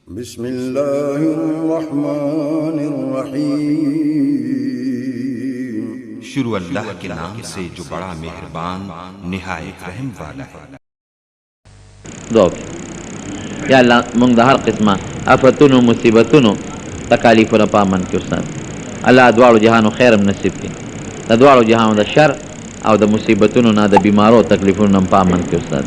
बिस्मिल्लाहिर्रहमानिर्रहीम। शुरू अल्लाह के नाम से जो बड़ा मेहरबान निहायत रहम वाला है। दुआ या अल्लाह मोंग द हर क़िस्म आफतुनो मुसीबतुनो तकालीफुनो पामन के उस्ताद अल्लाह दुआओ जहानो खैरम नसीब की द दुआओ जहानो द शर और द मुसीबतुनो ना द बीमारो तकलीफुनो पामन के उस्ताद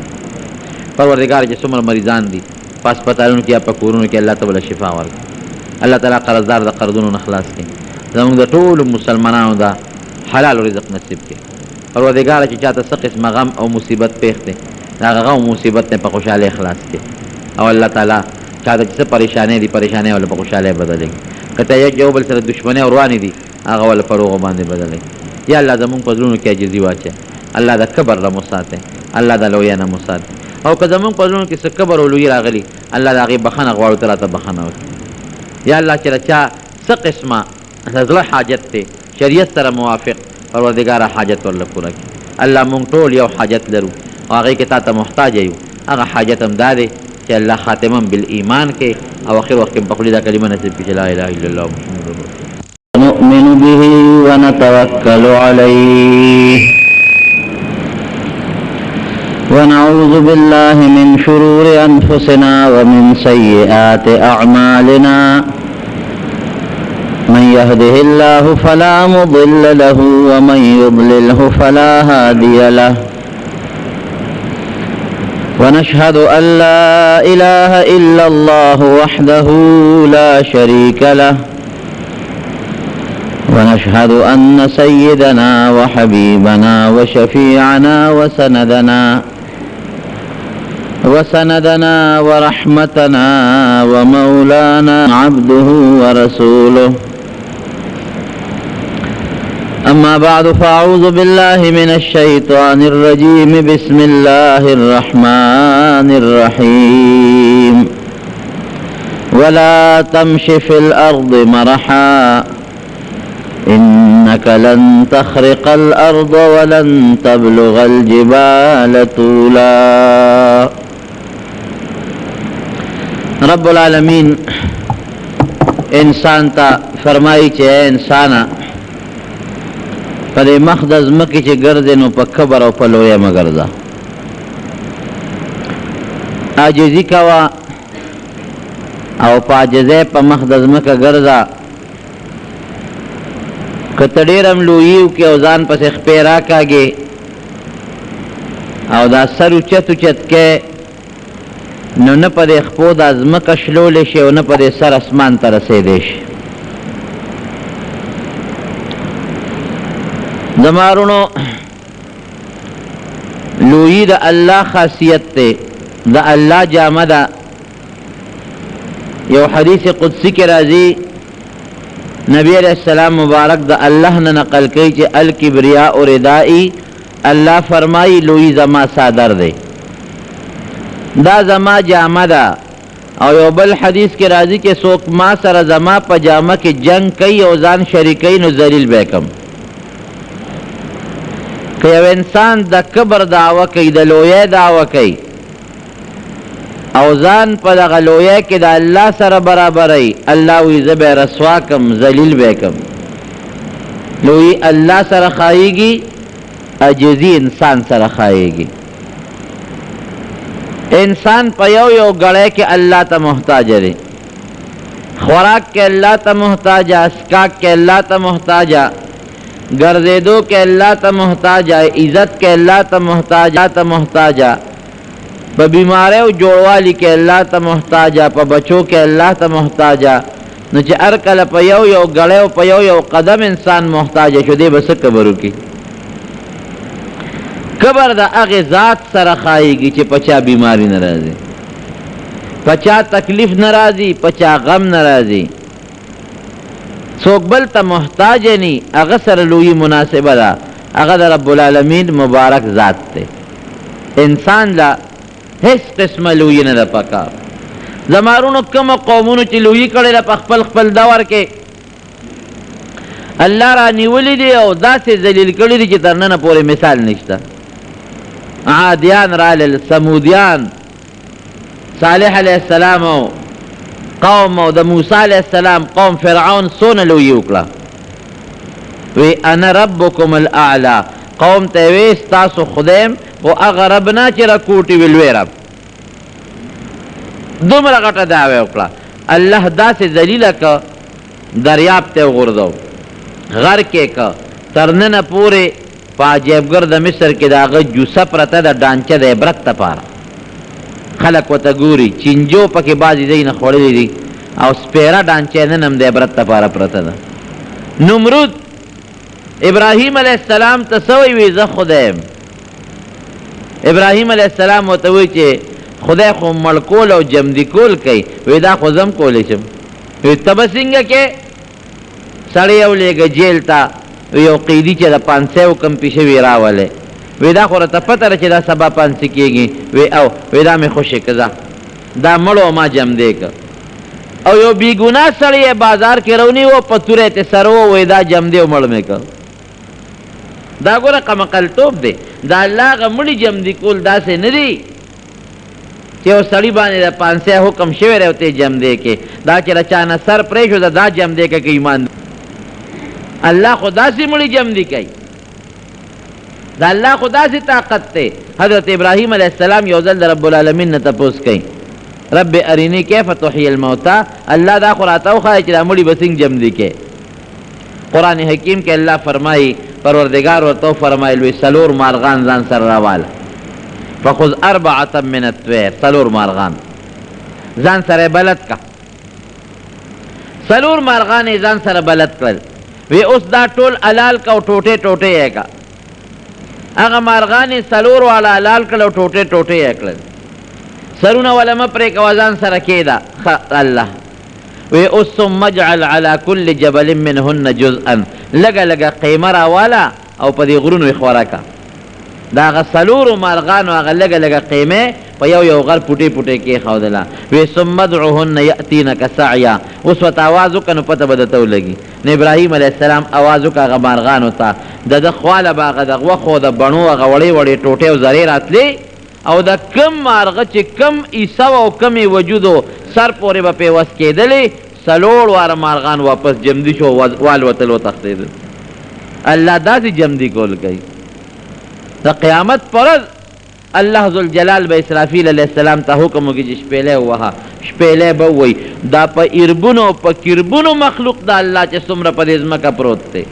परवरदिगार जे सुमर मरीजान दी पास पतालों की आप कोरोना के अल्लाह तआला शिफा वर अल्लाह ताला कर्जदार द कर्जों नखलास के जमंग द टोल मुसलमानों दा हलाल रिज़्क़ नसीब के परवरदिगार जे चाहता सब किस्म गम और मुसीबत पेखते ना गम मुसीबत ने पर खुशहाली इखलास के और अल्लाह ताला चाहता जिसे परेशानी दी परेशानी वाले पर खुशहाली बदलेंगे कहता है जो बल सर दुश्मनी और वानी दी आगा वाले फरोग बांधे बदलेंगे या अल्लाह जमंग पजलून के जिजी वाचे अल्लाह द कबर रमुसाते अल्लाह द लोया नमुसाते और कदमों पजलों की सकबर ओलुई रागली अल्लाह दागी बखाना गवाड़ो तला तब बखाना हो या अल्लाह चला चा स किस्मा नज़ला हाजत थे शरीयत तरह मुवाफिक परवरदिगार हाजत और पूरा की अल्लाह मुंग टोल या हाजत लरू आगे के ताता मोहताज आयु अगर हाजत हम दादे कि अल्लाह खातिमम बिल ईमान के और आखिर वक्त पकड़ीदा कलिमा नसीब की ला इलाहा इल्लल्लाह मुहम्मदुर रसूलुल्लाह नुमिनु बिही व नतवक्कलु अलैहि ونعوذ بالله من شرور أنفسنا ومن سيئات أعمالنا من يهده الله فلا مضل له ومن يضلله فلا هادي له ونشهد أن لا إله إلا الله وحده لا شريك له ونشهد أن سيدنا وحبيبنا وشفيعنا وسندنا ورحمتنا ومولانا عبده ورسوله أما بعد فأعوذ بالله من الشيطان الرجيم بسم الله الرحمن الرحيم ولا تمش في الأرض مرحا إنك لن تخرق الأرض ولن تبلغ الجبال طولا رب العالمین انسان تا فرمائی چه اے انسانا پدے مخدز مکی چه گرده نو پا کبر و پلویا مگرده آجزی کوا او پا عجزه پا مخدز مکا گرده کتڑیرم لویو که اوزان پس اخپیرا کاگه او دا سر اچت که نو نه پر خپو د ازمکه شلولی شي او نه پر سر اسمان ته رسیدی شي زمارونو لویی د الله خاصیت ته د الله جامه ده یو حدیث قدسی کې راځي نبی علیہ السلام مبارک د الله نه نقل کوي چې الکبریا و ردائی الله فرمایي لویی زما صادر دی دا زما جامه ده او یو بل حدیث کې راځي چې څوک ما سره زما په جامه کې جنگ کوي او ځان شریکوي نو ذلیل به کم که یو انسان د کبر دعوه کوي د لویۍ دعوه کوي او ځان په دغه لویۍ کې د الله سره برابروي الله وایي زه به رسوا کم ذلیل به کم لویي الله سره ښایېږي عجزي انسان سره ښایېږي انسان په یو یو غړی کې الله ته محتاج دی خوراک کې الله ته محتاج اسکاک کې الله ته محتاج ګرځېدو کې الله ته محتاج عزت کې الله ته محتاج په بیماری او جوړوالي کې الله ته محتاج په بچو کې الله ته محتاج نو چې هر کله په یو یو غړی او په یو یو قدم انسان محتاج شو دی بس کبر وکړي کبر دا اغی ذات سره خایگی چه پچا بیماری نرازی پچا تکلیف نرازی پچا غم نرازی سوک بل تا محتاج نی اغی سر لوی مناسبه دا اغی دا رب العالمین مبارک ذات تے انسان لا حس قسم لوی ندا پکا زمارونو کم قومونو چی لوی کڑی را پخپل خپل دور کے اللہ را نیولی دی او دا سے ذلیل کڑی دی چی ترنن پوری مثال نشتا عادیان رالل سمودیان صالح علیہ السلام قوم او د موسی علیہ السلام قوم فرعون سونه لوی وکړه وی انا ربکم الاعلى قوم ته وی ستاسو خدایم او هغه رب نه چې راکوټي وی لوی رب دومره غټه دعوه وکړه الله داسې ذلیله که دریاب ته وغورځو غر کې که تر ننه پورې په عجیبګر د مصر کې د هغه جوسه پرته ده ډانچه د عبرت دپاره خلک ورته ګوري چینجو پکې بعضې ځای نه خوړلي دي او سپیره ډانچه نن هم د عبرت دپاره پرته ده نمرود ابراهیم علیه السلام ته څه وی زه خدای یم ابراهیم علیه السلام ورته وی چې خدای خو مړ کول او جمدي کول کوي وی دا خو زم کولی شم وی ته به څنګه کې سړی ولېږه جیل ته یو قیدي چې د 500 کم پیشه وی راولې وی دا خو راته پته ده چې دا سبا 500 کېږي وی او وی دا مې خوشې که دا مړو ما جمدی که او یو بیګناه سړی بازار کې رونی و په توره ته سر و وی دا جمدی او مړ مې که دا ګوره قمقلتوب دی دا الله هغه مړي جمدي کول داسې نه دی چې یو سړي باندې د 500 حکم شوی دی او ته جمدی کې دا چې د چا نه سر پرېښود دا جمدی که که ایمان الله خو داسې مړي جمدي کوي دا الله خو داسې طاقت دی حضرت ابراهیم علیه السلام یو ځل د رب العالمین نه تپوس کوي رب ارینی کیف تحیی الموتا الله دا خو راته وښایه چې دا مړي به څنګه جمدي کې قرآن حکیم کې الله فرمایي پروردگار ورته فرمایل وی سلور مارغان ځان سره راواله فخذ 4 من الطير سلور مارغان ځان سره بلد کا سلور مارغان ځان سره بلد کړل وی اوس دا ټول حلال کا او ټوټه ټوټه یې کا هغه مارغان سلور والا حلال کړل او ټوټه ټوټه یې کړل سرونه ولما پرې کا ځان سره کېدا الله وی اوس ثم اجعل على كل جبل منهن جزءا لگا لگا قیمه راوالا او په دې غرونو خورا کا دا هغه سلورو مارغانو هغه لگا لگا قیمه په یو یو غر پوټې پوټې کې ښودله وی ثم ادعوهن یأتینک سعیا اوس ورته اواز وکړه نو پته به درته ولګي نو ابراهیم علیه السلام اواز وکړه هغه مارغانو ته د ده خواله به هغه د غوښو د بڼو هغه وړې وړې ټوټې او زرې راتلې او د کم مارغه چې کم عیسه او کمې وجودو سر پورې به پې وس کېدلې سلوړ واره مارغان واپس جمدي شو والوتل وتښتېدل الله داسې جمدي کول کوي د قیامت پر ورځ الله ذوالجلال به اسرافیل علیه السلام ته حکم وکړي چې شپېلی ووهه شپېلی به ووایي دا په ایربونو په کربونو مخلوق د الله چې څومره په دې ځمکه پروت دی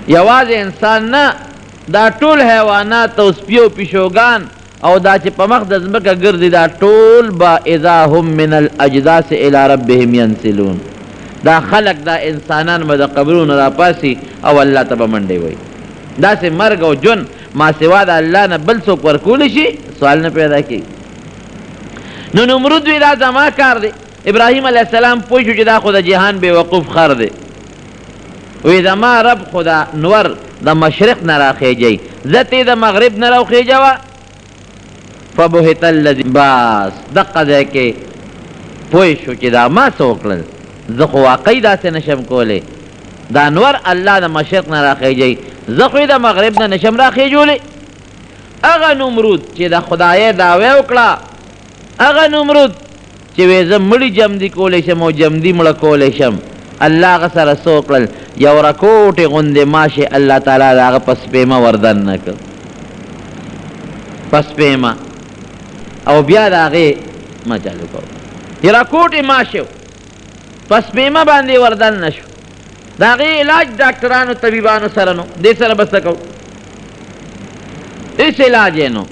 یوازې انسان نه دا ټول حیوانات او سپي او پیشوګان او دا چې په مخ د ځمکه ګرځي دا ټول به اذا هم من الاجداث الی ربهم ینسلون دا خلق دا انسانان به د قبرونو راپاسي او الله ته به منډې وایي داسې مرګ او جون ما سوا د الله نه بل څوک ورکولی شي سوال نه پیدا کېږي نو نمرود وی دا زما کار دی ابراهیم علیه السلام پوه شو چې دا خو د جهان بېوقوف خر دی وی زما رب خو دا نور د مشرق نه راخیجئ زه تې د مغرب نه راوخیجوه فبهت الذي باس دقه ځای کې پوه شو چې دا ما څه وکړل زه خو واقعي داسې نشم کولی دا نور الله د مشرق نه راخیجئ زه خو د مغرب نه نشم راخیجولی هغه نمرود چې د خدای دعوی وکړه هغه نمرود چې وی زه مړي جمدي کولی شم او جمدي مړه کولی شم الله هغه سره څه وکړل یو رکوټې غوندې ماشې الله تعالی د هغه په سپېمه وردن نه کړ په سپېمه او بیا د هغې ما چالو کوو رکوټې ماشې و په سپېمه باندې وردن نه شو د هغې علاج ډاکټرانو طبیبانو سره نو دې سره به څه کوو هېڅ علاج یې نو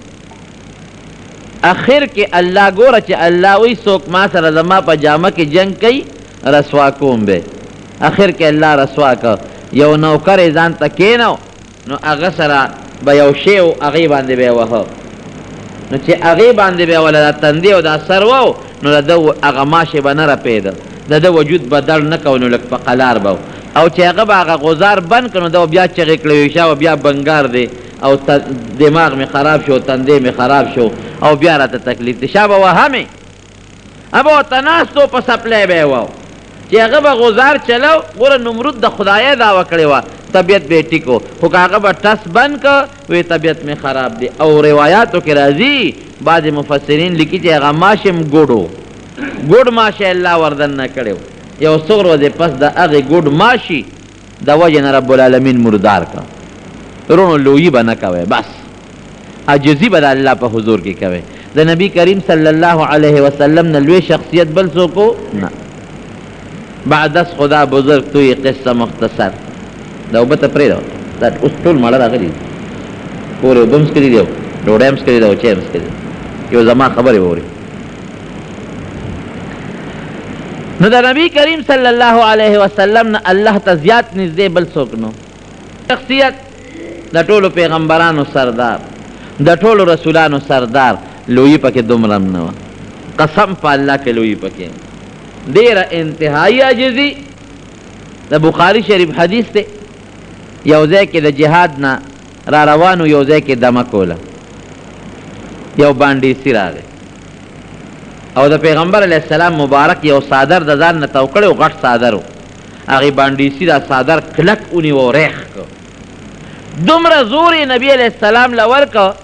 اخر کې الله ګوره چې الله وی څوک ما سره زما په جامه کې جنګ کوي رسوا کوم به اخر کې الله رسوا که یو نوکر یې ځان ته کېنو نو هغه سره به یو شی و هغې باندې به یې وهه نو چې هغې باندې به یې وله دا تندې او دا سر وو نو د ده هغه ماشې به نه رپېده د ده وجود به دړ نه کو نو لږ په قلار به او چې هغه به هغه غزار بند کړ نو ده بیا چغې کړې شا و بیا بنګار دی او دماغ می خراب شو تندې می خراب شو او بیا راته تکلیف دی شا به وهمې ابه ورته ناستو په سپلی به یې وو چې هغه به غزار چلو ګوره نمرود د خدایه دعوه کړې وه طبیعت به یې ټیکو خو که هغه به ټس بند که وی طبیعت می خراب دی او روایاتو کې راځي بعضې مفسرین لیکي چې هغه ماشم ګوډو ګوډ ماشي الله وردن کړو یو څو ورځې پس د هغې ګوډ ماشي د وجې نه رب العالمین مردار کړه رونو لویي به نه کوئ بس عاجزي به د الله په حضور کې کوئ د نبی کریم صلی الله علیه وسلم نه لوی شخصیت بل څوک نه بعد از خدا بزرگ توی قصه مختصر دا اوبه ته پرېږده دا اوس ټول ماړه راغلي دي کور اوبه هم څکلي دي او ډوډۍ هم څکلې ده او چای هم څکلې ده یو زما خبرې واورئ نو د نبی کریم صلی الله علیه وسلم نه الله ته زیات نږدې بل څوک نو شخصیت د ټولو پیغمبرانو سردار د ټولو رسولانو سردار لویي پکې دومره هم نه وه قسم په الله کې لویي پکې ډېره انتهایي عاجزي د بخاري شریف حدیث دی یو ځای کې د جهاد نه را روانو یو ځای کې دمه کوله یو بانډیسي راغی او د پیغمبر علیه السلام مبارک یو صادر د ځان نه تو کړی و غټ صادر و هغې بانډیسي دا صادر کلک ونیو او ریخ کړ دومره زور یې نبي علیه السلام له ورکړه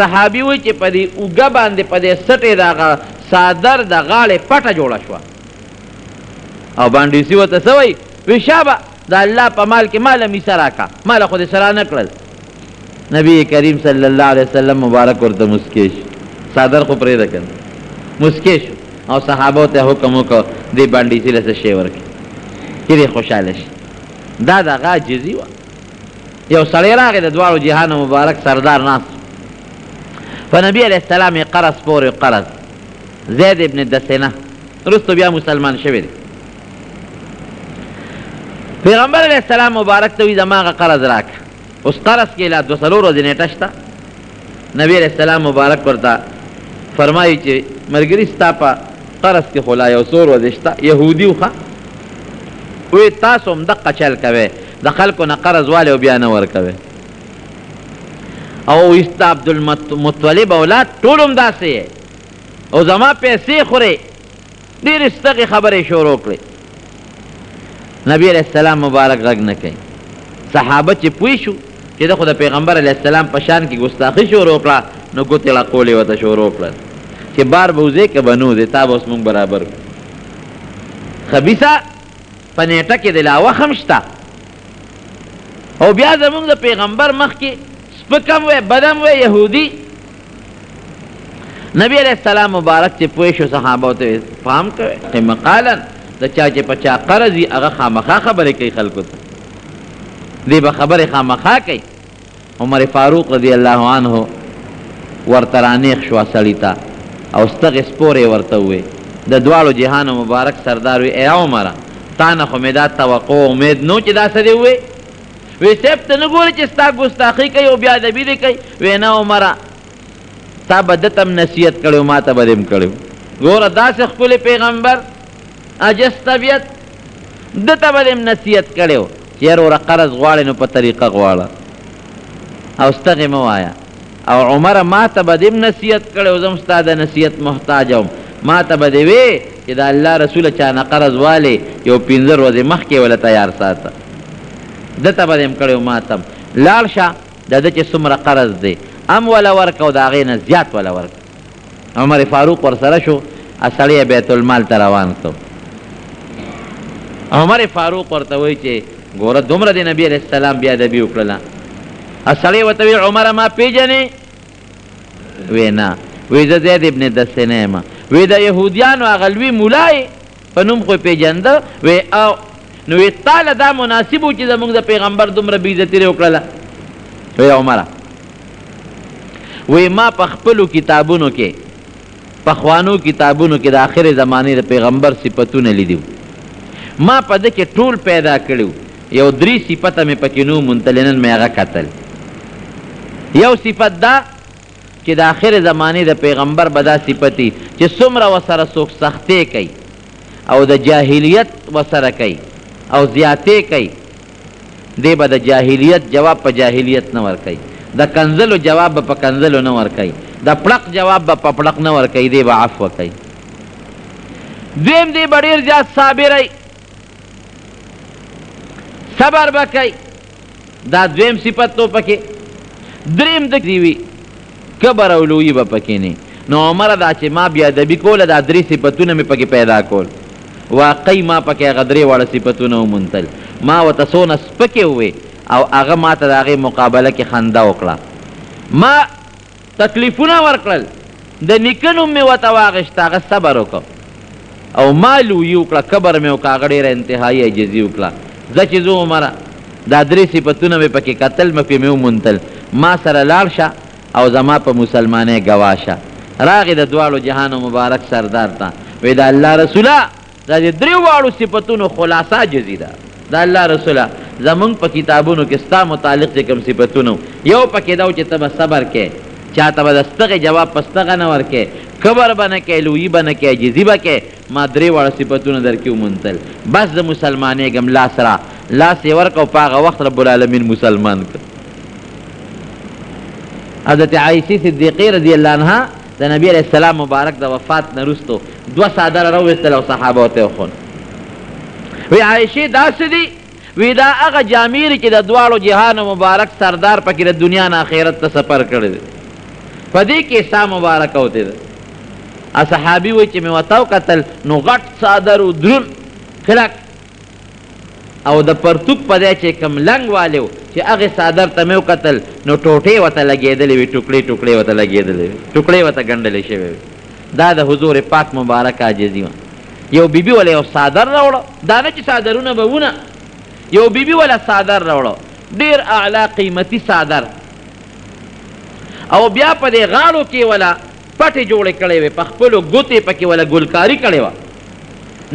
صحابي وایي چې په دې اوږه باندې په دې سټې د صادر د غاړې پټه جوړه شوه او بانډیسي ورته څه وایي وی شابه د الله په مال کې ماله میسه راکړه ماله خو دې سره نه کړل نبی کریم صلی الله علیه وسلم مبارک ورته مسکی شو صادر خو پرېږده که نه مسکی شو او صحابو ته حکم وکړه دې بانډیسي له څه شی ورکړي چې دې خوشحاله شي دا د هغه عاجزي وه یو سړی راغی د دواړو جهانو مبارک سردار ناست په نبي علیه السلام یې قرض پورې قرض زید ابن دسنه وروسته بیا مسلمان شوی دی پیغمبر علیه السلام مبارک ته وي زما هغه قرض راکړه اوس قرض کې لا 2 ورځې نیټه شته نبي علیه السلام مبارک ورته فرمایي چې ملګري ستا په قرض کې خو لا یو څو ورځې شته یهودي وخه وی تاسو هم دقه چل کوئ د خلکو نه قرض والی او بیا نه ورکوئ او ایست عبدالمطلب اولاد ټول هم داسې او زما پیسې خورې ډېرې ستغې خبرې شروع کړې نبی علیه السلام مبارک غږ نه کوي صحابه چې پوه شو چې د خو د پیغمبر علیه السلام په شان کې ګستاخي شروع کړه نو ګوتې لقولې ورته شروع کړل چې بار به وځې که به نه وځې تا به اوس مونږ برابر کړو خبیثه په نیټه کې د لا وخت هم شته او بیا زمونږ د پیغمبر مخ کې سپکم وی بدم وی یهودي نبی علیه السلام مبارک چې پوه شو صحابو ته فهم کوي مقالا د چا چې په چا قرض وي هغه خامخا خبرې کوي خلکو ته دی به خبرې خامخا کوي عمر فاروق رضی الله عنه ورته رانیغ شوه سړي ته او ستغې سپورې ورته ووې د دواړو جهانو مبارک سردار وي ای عمره تا نه خو مې دا توقع امید نو چې دا څه دې ووې وی صاحب ته نه ګورې چې ستا ګستاخي کوي او بیا ادبي دې کوي وی نه عمره تا به ده ته هم نصیحت کړی ما ته به دې هم کړی ګوره داسې ښکلی پیغمبر عجز طبیعت ده ته به دې هم نصیحت کړی و چې یار وره قرض غواړې نو په طریقه غواړه او ستغې مه وایه او عمره ما ته به دې هم نصیحت کړی و زه هم ستا د نصیحت محتاج وم ما ته به دې وې چې د الله رسوله چا نه قرض والې یو 15 ورځې مخکې وله تیار ساته ده ته به دې هم کړی و ما ته هم لاړ شه د ده چې څومره قرض دی ام وله ورکه او د هغې نه زیات وله ورکه عمر فاروق ورسره شو سړی بیت المال ته روان کړو عمر فاروق ورته وایي چې ګوره دومره د نبي علیه السلام بیا ادبي وکړله سړی ورته وایي عمره ما پېژنې وی نه وی زه زید ابن دسنه یم وی د یهودیانو هغه لوی ملا یې په نوم خو یې پېژنده وی او نو وی تاله دا مناسب و چې زموږ د پیغمبر دومره بېعزتي یې وکړله وی عمره وی ما په خپلو کتابونو کې پخوانو کتابونو کې د آخر زمانې د پیغمبر صفتونه لیدي ما په ده کې ټول پیدا کړي یو 3 صفته مې پکې نو منتلنن مې هغه کتل یو صفت دا چې د آخر زمانې د پیغمبر به دا صفتي چې څومره ورسره څوک سختۍ کوي او د جاهلیت ورسره کوي او زیاتې کوي دی به د جاهلیت جواب په جاهلیت نه ورکوي د کنزلو جواب به په کنزلو نه ورکوي د پړق جواب به په پړق نه ورکوي دی به عفو کوي دویم دی به ډېر زیات صابری صبر به کوي دا دویم صفت تو پکې دریم د دی وي کبر او لویي به پکې نه نو عمر دا چې ما بیا ادبي کوله دا 3 صفتونه مې پکې پیدا کول واقعي ما پکې هغه 3 واړه صفتونه ومنتل ما ورته څونه سپکې ووې او هغه ما ته د هغې مقابله کې خنده وکړه ما تکلیفونه ورکړل د نیکه نوم مې ورته واخېست هغه صبر وکړ او ما لویي وکړه کبر مې وکړه هغه ډېره انتهایي عجزي وکړه زه چې زه عمره دا 3 صفتونه مې پکې کتل مې ومنتل ما سره لاړ شه او زما په مسلمانۍ ګواه شه راغې د دواړو جهانو مبارک سردار ته وی د الله رسوله دا د 3 واړو صفتونو خلاصه عجزي ده د الله رسوله زمونږ په کتابونو کې ستا متعلق چې کوم صفتونه یو پکې دا چې ته به صبر کې چاته به د ستغې جواب په ستغه نه ورکې کبر به نه کې لویي به نه کې عجزي به کې ما 3 واړه صفتونه در کې ومنتل بس د مسلمانېږم لاس را لاس یې ورکړ او په هغه وخت رب العالمین مسلمان کړ حضرت عایشې صدیقې رضی الله عنها د نبی علیه السلام مبارک د وفات نه وروستو 2 څادره راوویستل او صحابه ورته وښول وی عایشې داسې دي وی دا هغه جامې چې د دواړو جهانو مبارک سردار پکې د دنیا نه آخرت ته سفر کړی دی په دې کې سا مبارکه وتې ده صحابي وایي چې مې ورته وکتل نو غټ څادر و دروند کلک او د پرتوک په دی چې کوم لنګ والی و چې هغې څادر ته مې وکتل نو ټوټې ورته لګېدلې وي ټوکړې ورته لګېدلې وي ټوکړې ورته ګنډلې شوې وي دا د حضور پاک مبارک عاجزي وه یو بیبي وله یو څادر راوړه دا نه چې څادرونه به وونه یو بیبي وله څادر راوړه ډېر اعلی قیمتي څادر او بیا په دې غاړو کې وله پټې جوړې کړې وې په خپلو ګوتې پکې وله ګلکاري کړې وه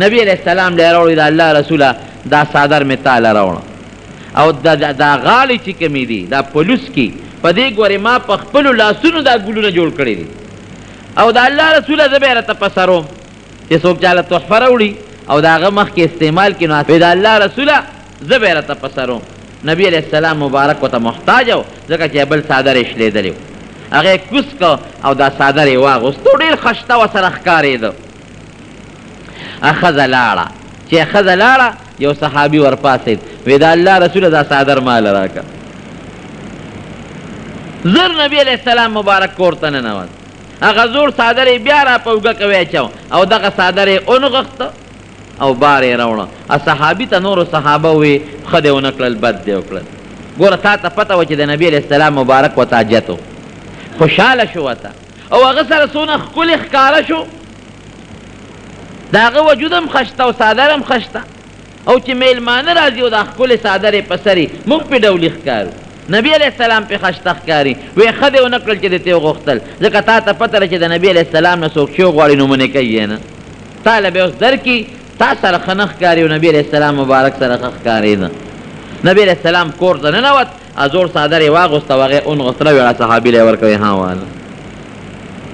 نبي علیه السلام له یې راوړې د الله رسوله دا څادر مې تاله راوړه او دا غاړې چې کومې دي دا پلوس کې په دې ګورې ما په خپلو لاسونو دا ګلونه جوړ کړي دي او د الله رسوله زه به یې راته پسروم چې څوک چاله تحفه راوړي او د هغه مخکې استعمال کړي نو د الله رسوله زه به یې راته پسروم نبي علیه السلام مبارک ورته محتاج و ځکه چې بل څادر یې شلېدلی و هغه یې کوز که او دا څادر یې واغوستو ډېر خشته ورسره ښکارېده ښځه لاړه چې ښځه لاړه یو صحابي ورپاسېد وی د الله رسوله دا څادر ماله راکړه زر نبي علیه السلام مبارک کور ته ننوت هغه زوړ څادر یې بیا را په اوږه کې واچو او دغه څادر یې ونغښته او بار یې راوړه صحابي ته نورو صحابه وی ښه دې ونه کړل بد دې وکړل ګوره تا ته پته وه چې د نبي علیه السلام مبارک ورته حاجت و خوشحاله شو ورته او هغه سره څونه ښکلې ښکاره شو د هغه وجود هم خشته او څادر هم خشته او چې میلمانه راځي او دا ښکلې څادر یې په سر یي موږ پې ډولي ښکارو نبي علیه السلام پې خشته ښکاري وی ښه دې ونه کړل چې دې ترې وغوښتل ځکه تا ته پته ده چې د نبي علیه السلام نه څوک چې وغواړي نو منې کوي یې نه تا له به اوس درکړي تا سره ښه نه ښکاري او نبي علیه السلام مبارک سره ښه ښکارېده نبي علیه السلام کور ته ننوت زوړ څادر یې واغوست او هغې ونغوستله ویړه صحابي له یې ورکوي ها واله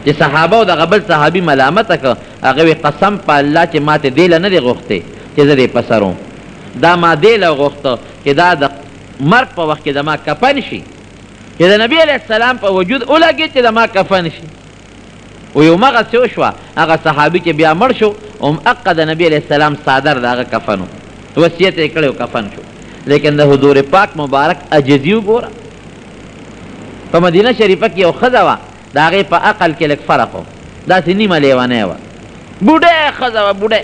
چې صحابه او دغه بل صحابي ملامته که هغه وی قسم په الله چې ما ته دې له نه دې غوښتې چې زه دې پسروم دا ما دې له غوښته چې دا د مرګ په وخت کې زما کفن شي چې د نبي علیه السلام په وجود ولګېد چې زما کفن شي وی همغسې وشوه هغه صحابي چې بیا مړ شو همهغه د نبي علیه السلام څادر د هغه کفن و وصیت یې کړی و کفن شو لیکن د حضور پاک مبارک عجزي وګوره په مدینه شریفه کې یو ښځه وه د هغې په عقل کې لږ فرق و داسې نیمه لیونۍ وه بوډۍ ښځه وه بوډۍ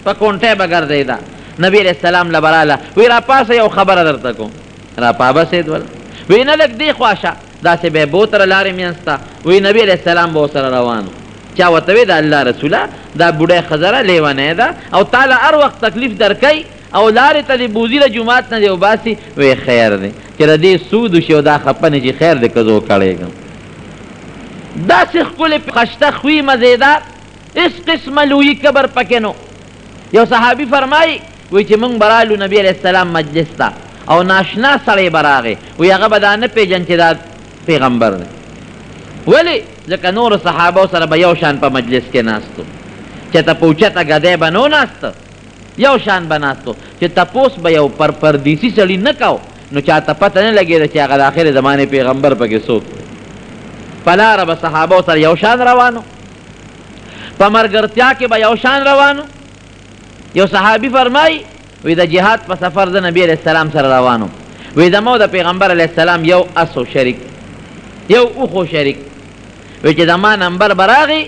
په کونټۍ به ګرځېده نبي علیه السلام له به راله وی راپاسه یو خبره درته کوم راپابسېد ول وی نه لږ دې خوا شه داسې به یې بوتره لارې منځ ته وی نبي علیه السلام به ورسره روان و چا ورته وی د الله رسوله دا بوډۍ ښځه ده لیونۍ ده او تا له هر وخت تکلیف درکوي او لارې ته دې بوځي له جومات نه دې وباسي وی خیر دی چې د دې سود وشي او دا خفه نه چې خیر دی که زه وکړېږم داسې ښکلې خشته خوی مزېدار هېڅ قسمه لویي کبر پکې نو یو صحابي فرمایي وی چې موږ به رالو نبي علیه السلام مجلس ته او ناشنا سړی به راغی وی هغه به دا نه پېژن چې دا پیغمبر دی ولې ځکه نورو صحابو سره به یو شان په مجلس کې ناستو چې ته په اوچته ګدی به نو ناسته یو شان به ناستو چې تپوس به یو پردیسي سړي نه کو نو چاته پته نه لګېده چې هغه د آخر زمانې پیغمبر پکې څوک په لاره به صحابو سره یو شان روانو په مرګرتیا کې به یو شان روانو یو صحابي فرمایي وی د جهاد په سفر د نبي علیه السلام سره روانو وی زما د پیغمبر علیه السلام یو اسو شریک یو اوخو شریک وی چې زما نمبر به راغی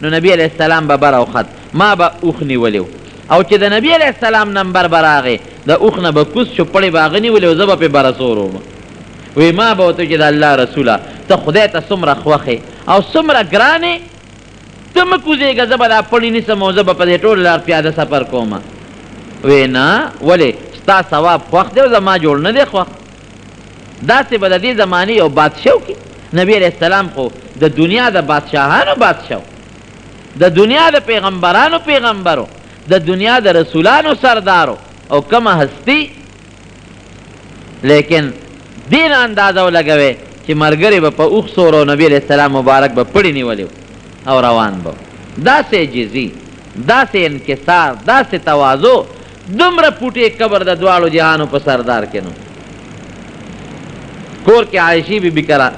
نو نبی علیہ السلام به بر او خط ما به اوښ نیولی او چې د نبی علیہ السلام نمبر به راغی د اوښ نه به کوز شو پړې به هغه نیولې او زه به پې برسور وم وی ما به ورته چې د الله رسوله ته خدای ته څومره خوښې او څومره ګرانې ته مه کوزېږه زه به دا پړې نیسم او زه به په دې ټول لار پیاده سفر کوم وی نه ولې ستا ثواب خوښ دی او زما جوړ نه دی خوښ داسې به د دې زمانې یو بادشاه وکړي نبی علیہ السلام خو د دنیا د بادشاهانو بادشاه د دنیا د پیغمبرانو پیغمبرو د دنیا د رسولانو سردارو او کمه هستی لیکن دین اندازه ولګوي چې ملګري به په اوښ سور او نبی علیہ السلام مبارک به پړې نیولي او روان به داسې عجزي داسې انکسار داسې تواضع دومره پوټې قبر د دواړو جهانو په سردار کې نو کور کې عایشې بی بی کرا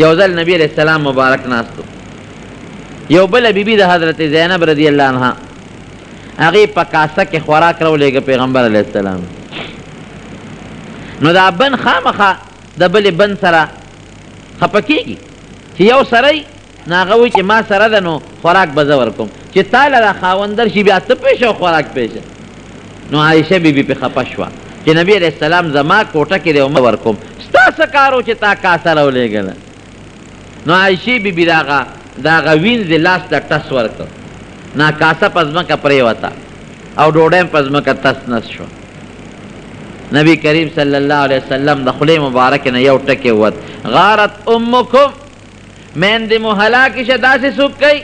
یو ځل نبی علیہ السلام مبارک ناستو یو بله بیبي د حضرت زینب رضی الله عنها هغې په کاسه کې خوراک راولېږه پیغمبر علیه السلام نو دا بن خامخا د بلې بن سره خفه کېږي چې یو سړی نو هغه وایي چې ما سره ده نو خوراک به زه ورکوم چې تاله دا خاوندر شي بیا ته پېښه او خوراک پېښه نو عایشه بیبي پې خفه شوه چې نبی علیه السلام زما کوټه کې دی او مه ورکوم ستا څه کار و چې تا کاسه راولېږله نو عایشې بیبي د هغه وینځې لاس ته ټس ورکړ نا کاسه په ځمکه پرېوته او ډوډۍ په ځمکه تس نس شوه نبی کریم صلی الله علیه وسلم د خولې مبارکې نه یو ټکی ووت غارت امکم میندې مو هلاکې شه داسې څوک کوي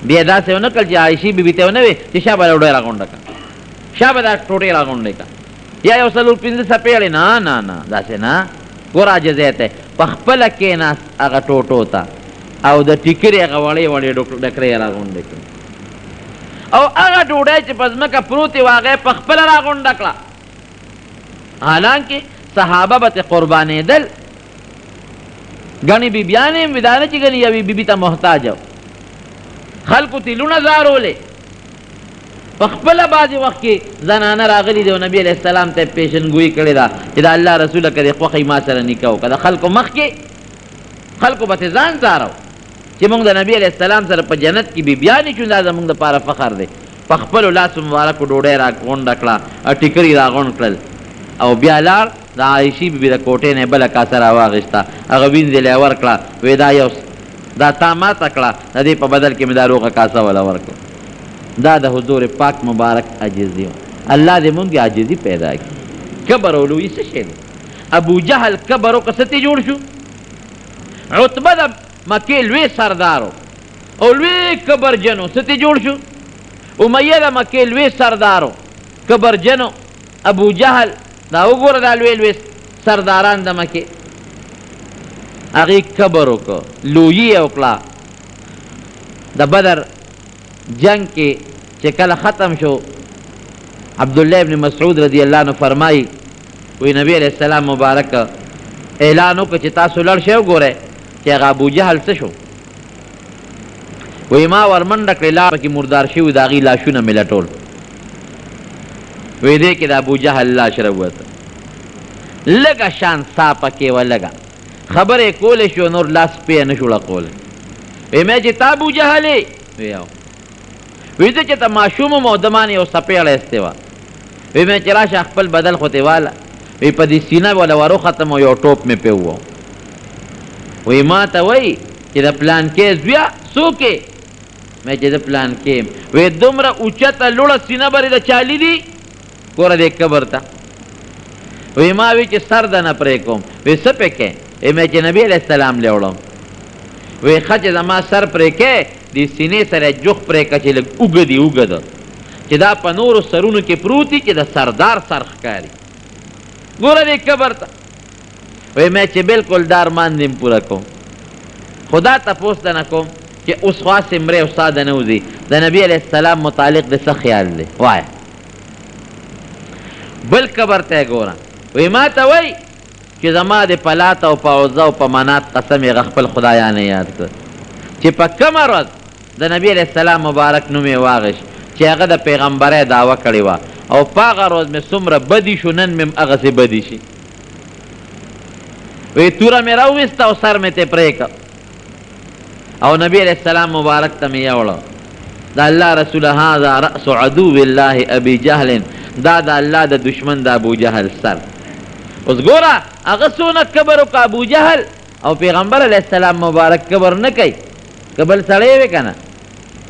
بیا داسې ونه کړل چې عایشې بیبي ته ونه وی چې شا به ډوډۍ راغونډه کړه شا به دا ټوټې راغونډې کړه یا یو څلور پنځه څپېړې نه نه نه داسې نه ګوره عاجزی ته په خپله کېناست هغه ټوټو ته او د ټیکرې هغه وړې وړې ډکرې یې راغونډې کړې او هغه ډوډۍ چې په ځمکه پروتې وه هغه یې په خپله راغونډه کړه حالانکې صحابه به ترې قربانېدل ګڼې بیبیانې هم وي دا نه چې ګڼې یوې بیبي ته محتاج و خلکو تیلونه زارولې په خپله بعضې وخت کې زنانه راغلي دی او نبي علیه السلام ته یې پیشنګویي کړې ده چې د الله رسوله که دې خوښوي ما سره نکاح وکړه د خلکو مخکې خلکو به ترې ځان ځارو چې موږ د نبی علیه السلام سره په جنت کې بیبیانې شو دا زموږ دپاره فخر دی په خپلو لاسو مبارکو ډوډۍ راغونډه کړه او ټیکري راغونډ کړل او بیا لاړ د عایشې بیبي د کوټې نه بله کاسه راواغېسته هغه وینځې له یې ورکړه وی دا تا ماته کړه د دې په بدل کې مې دا روغه کاسه وله ورکړه دا د حضور پاک مبارک عاجزي الله دې مونږ عاجزي پیدا کړي کبر او لویي څه شی دی ابو جهل کبر وکړه څه ترې جوړ شو عتبه د مکې لوی سردار او لوی کبرجن و څه ترې جوړ شو امیه د مکې لوی سردار کبرجن ابو جهل دا وګوره دا لوی لوی سرداران د مکې هغې کبر وکړه لویي یې وکړه د بدر جنگ کې چې کله ختم شو عبدالله ابن مسعود رضی الله عنه فرمایي وی نبی علیہ السلام مبارک اعلان وکړه چې تاسو لړ شئ وګورئ چې هغه ابو جهل څه شو وی ما ورمنډه کړې لار پکې مردار شوي د هغې لاشونه مې لټول وی دې کې د ابو جهل لاش راووته لږه شان سا پکې وه لږه خبرې کولې شو نور لاس پې نه شو ړقولی وی مې چې تا ابو جهل یې وی او وی زه چې ته ماشوم وم او د ما نه یو څپېړه ایستې وه وی مې چې راشه خپل بدل خو تې واله وی په دې سینه وله وروختم او یو ټوپ مې پې ووم وی ما ته وایي چې د پلانکې زویه څوک یې مې چې د پلانکې یم وی دومره اوچته لوړه سینه برې د چالي دي ګوره دې قبر ته وی ما وی چې سر د نه پرې کوم وی څه پې کې وی مې چې نبي علیه السلام لی وړم وی ښه چې زما سر پرې کې دې سینې سره جوخ پرې که چې لږ اوږه دي اوږه ده چې دا په نورو سرونو کې پروت دي چې د سردار سر ښکاري ګوره دې قبر ته وی مې چې بلکل دا ارمان دې پوره کوم خدا تپوس د نه کوم چې اوس خاصې مرې او ستا د نه وځي د نبي علیه السلام متعلق د څه خیال دی وایه بل قبر ته یې ګوره وی ما ته وایي چې زما د پلات او په عزه او په منات قسم یې خپل خدایانه یاد کړ چې په کومه ورځ د نبي علیه السلام مبارک نوم یې واغېست چې هغه د پیغمبرۍ دعوه کړې وه او په هغه ورځ مې څومره بدي شو نن مې هغسې بدي شي وی توره مې راوویسته او سر مې ترې پرې کړه او نبی علیہ السلام مبارک ته مې یوړه دا الله رسول هذا رأس عدو الله ابي جهل دا د الله د دشمن د ابو جهل سر. اوس ګوره هغه څونه کبر وکړه ابو جهل او پیغمبر علیه السلام مبارک کبر نه کوي. که بل سړی وی که نه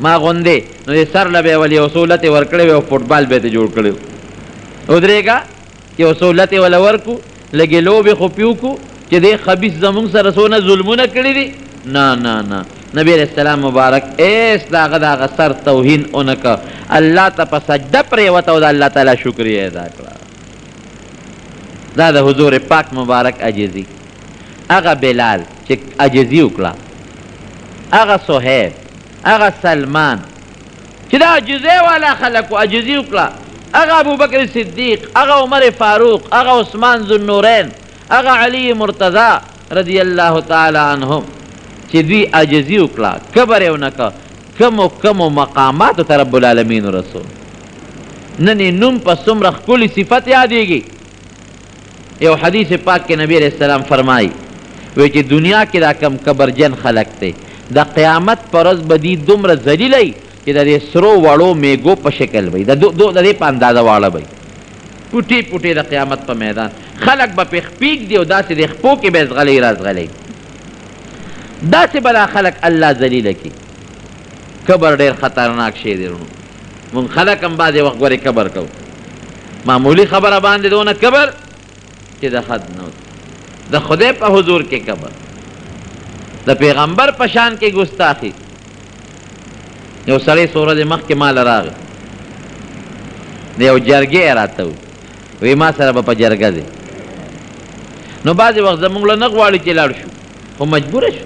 ما غوندې نو د سر له به یې ول یو څو لتې ورکړې وې او فټبال به یې ته جوړ کړی و. ودرېږه یو څو لتې وله ورکو لږې لوبې خو پې وکړو چې دې خبیث زمونږ سره څونه ظلمونه کړي دي. نه نه نه نبی علیہ السلام مبارک ایس د هغه د هغه سر توهین ونه که الله ته په سجده پرېوته او د الله تعالی شکریه ادا کړه. دا د حضور پاک مبارک عجزي. هغه بلال چې عجزي وکړه، هغه صهیب، هغه سلمان چې دا عجزۍ والا خلک و عجزي وکړه، هغه ابوبکر صدیق، هغه عمر فاروق، هغه عثمان ذوالنورین، هغه علی مرتضی رضی الله تعالی عنهم چې دوی عجزي وکړه، کبر یې ونه که. کمو مقاماتو ته رب العالمین رسول. نن یې نوم په څومره ښکلي صفت یادېږي. یو حدیث پاک کې نبی علیہ السلام فرمایي وی چې دنیا کې دا کم کبرجن خلق دی د قیامت پر ورځ به دي دومره ذلیلی چې د دې سرو وړو میږو په شکل وي، د دې په اندازه واړه وي، پوټې پوټې د قیامت په میدان خلق به پې خپیږ دي او داسې د خپو کې به زغلی رازغلی. داسې به دا خلق الله ذلیله کړي. کبر ډېر خطرناک شی دی. مونږ خلق هم بعضې وخت ګورې کبر کوو، معمولی خبره باندې دونه کبر چې د حد نه د خدای په حضور کې کبر، د پیغمبر په شان کې ګستاخي. یو سړی څو ورځې مخکې ما له راغی د یو جرګې یې راته وی ما سره به په جرګه دی. نو بعضې وخت زمونږ له نه غواړي چې لاړ شو خو مجبوره شو.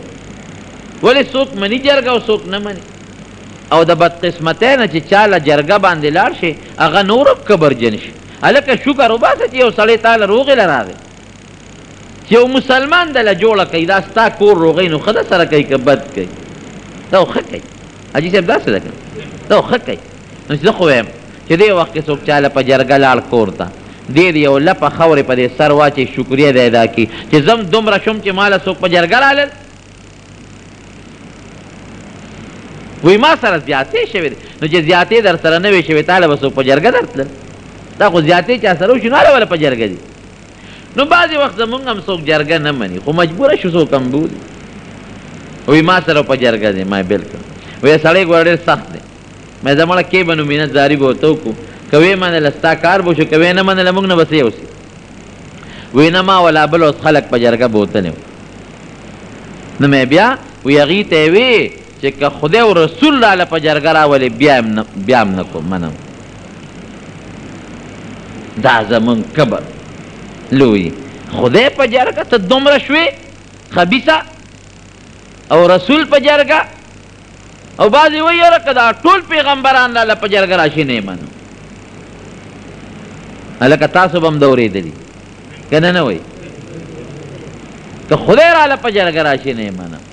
ولې څوک مني جرګه او څوک نه مني. او د بدقسمتۍ نه چې چا له جرګه باندې لاړ شي هغه نور هم کبرجن شي. هلکه شکر وباسه چې یو سړی تا له روغې له راغی، چې یو مسلمان دله جوړه کوي، دا ستا کور روغی نو ښه ده سره کوي که بد کوي؟ دا ښه کوي. حاجي صاحب داسې ده که دا ښه کوي. نو زه خو وایم چې دې وخت کې څوک چاله په جرګه لاړ کور ته ډېر یو لپه خاورې په دې سر واچوي شکریه دې ادا کړي چې زم دومره شوم چې ما له څوک په جرګه رالل. وی ما سره زیاتې شوې دي. نو چې زیاتې در سره نه وې شوې تا له به څوک په جرګه درتلل؟ دا خو زیاتې چا سره وشي نو هله په جرګه دي. نو بعضې وخت زمونږ هم څوک جرګه نه مني خو مجبوره شو څوک هم بولي. وی ما سره په جرګه دی. ما بلکل وی سړی ګوره ډېر سخت دی. مې زه مړه کې به نو مینت زاري به ورته وکړو که ویې منله ستا کار به وشو که ویې نه منله مونږ نه به څه یوسي. وی نه ما ولا بل اوس خلک په جرګه بوتلی وو. نو مې بیا وی هغې ته یې وی چې که خدای او رسول راله په جرګه راولې بیا هم نه کوم منم. دا زمونږ کبر لوی. خدای په جرګه ته دومره شوې خبیثه او رسول په جرګه او بعضې وایي یاره که دا ټول پیغمبران راله په جرګه راشي نه یې منو. هلکه تاسو به هم د اورېدلي که نه وایي که خدای راله په جرګه راشي نه یې منم.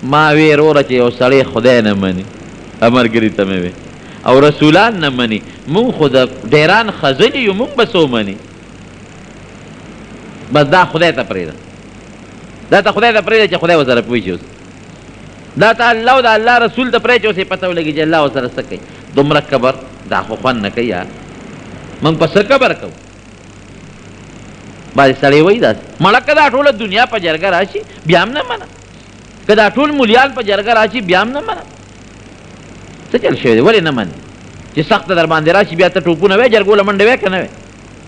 ما وی وروره چې یو سړی خدای نه مني ملګري ته مې وی او رسولان نه مني مونږ خو د ډیران خزلي یو مونږ به څو مني. بس دا خدای ته پرېږده، دا ته خدای ته پرېږده چې خدای ورسره پوه شي. اوس دا ته الله او د الله رسول ته پرېږده چې اوس یې پته ولګي چې الله ورسره څه کوي. دومره کبر دا خو خوند نه کوي یار. مونږ په څه کبر کوو؟ بعضې سړی وایي داسې مړه که دا ټوله دنیا په جرګه راشي بیا هم نه منم، که دا ټول مولیان په جرګه راشي بیا هم نه منم. څه چل شوی دی؟ ولې نه منې؟ چې سخته در باندې راشي بیا ته ټوپونه وی جرګو له منډې وی که نه وی؟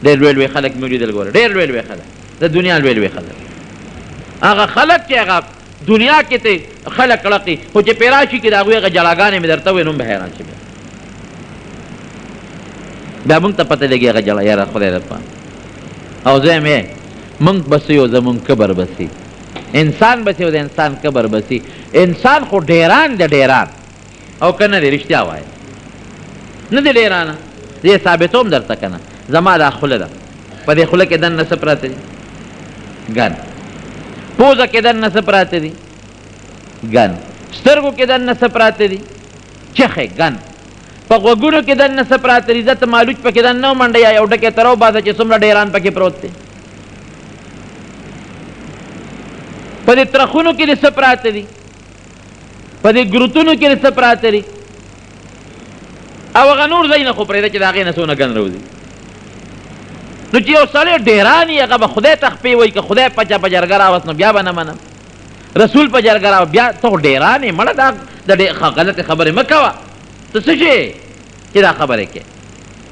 ډېر لوی لوی خلک مې ولیدل ګوره، ډېر لوی لوی خلک د دنیا لوی لوی خلک. هغه خلک چې هغه دنیا کې ته خلک کړقي خو چې پې راشي کې د هغوی هغه جړاګانې مې درته ووایي نو هم به حیران شي. بیا مونږ ته پته لګي هغه جړا یاره خدای دپاره. او زه یم مونږ بسې یو زمونږ کبر بسې انسان بسې او د انسان کبر بسې. انسان خو ډیران د ډیران او که نه دی رښتیا وایه نه دی ډیرانه. زه یې ثابتوم درته که نه. زما دا خوله ده په دې خوله کې دننه څه پراته دي؟ ګن. پوزه کې دننه څه پراته دي؟ ګن. سترګو کې دننه څه پراته دي؟ چخې ګن. په غوږونو کې دننه څه پراته دي؟ زه ته مالوچ پکې دننه ومنډه یا یو ډکې ته راوباسه چې څومره ډیران پکې پروت دی. په دې ترخونو کې دې څه پراته دي؟ په دې ګروتونو کې څه پراته دي او هغه نور ځای نه خو پرېږده چې د هغې نه څونه ګن روځي نو چې یو سړی ډېران یي هغه به خدای ته خپې وایي که خدای پچه په جرګه راوست نو بیا به نه منم رسول په جرګه راو بیا ته خو ډېران یې مړه دا د غلطې خبرې مه کوه ته څه شې چې دا خبرې کې